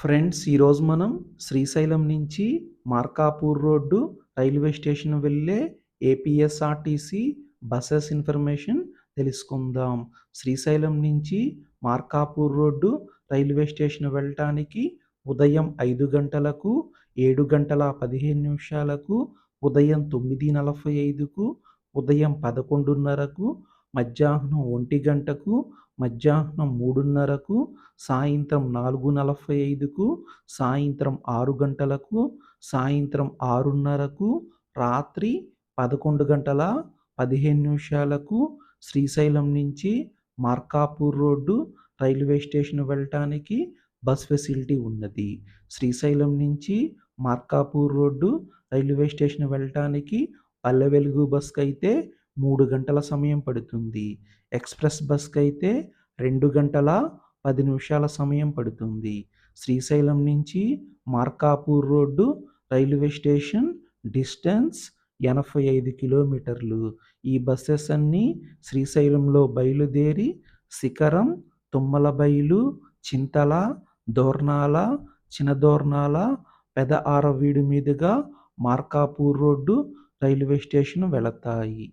Friends, ఈరోజు మనం శ్రీశైలం నుంచి మార్కాపూర్ రోడ్డు రైల్వే స్టేషన్ వెళ్ళే ఏపీఎస్ఆర్టీసీ బసెస్ ఇన్ఫర్మేషన్ తెలుసుకుందాం. శ్రీశైలం నుంచి మార్కాపూర్ రోడ్డు రైల్వే స్టేషన్ వెళ్ళటానికి ఉదయం 5 గంటలకు, 7 గంటల 15 నిమిషాలకు, ఉదయం 9:45కు, ఉదయం 11:30కు, మధ్యాహ్నం 1 గంటకు, మధ్యాహ్నం 3:30కు, సాయంత్రం 4:45కు, సాయంత్రం 6 గంటలకు, సాయంత్రం 6:30కు, రాత్రి 11:15 శ్రీశైలం నుంచి మార్కాపూర్ రోడ్డు రైల్వే స్టేషన్ వెళ్ళటానికి బస్ ఫెసిలిటీ ఉన్నది. శ్రీశైలం నుంచి మార్కాపూర్ రోడ్డు రైల్వే స్టేషన్ వెళ్ళటానికి పల్లె వెలుగు బస్కి అయితే 3 గంటల సమయం పడుతుంది. ఎక్స్ప్రెస్ బస్కి అయితే 2 గంటల 10 నిమిషాల సమయం పడుతుంది. శ్రీశైలం నుంచి Markapur road railway station distance 85 కిలోమీటర్లు. ఈ బస్సెస్ అన్నీ శ్రీశైలంలో బయలుదేరి శిఖరం, తుమ్మలబైలు, చింతల, దోర్నాల, చినదోర్నాల, పెద ఆరవీడు మీదుగా మార్కాపూర్ రోడ్డు రైల్వే స్టేషన్ వెళతాయి.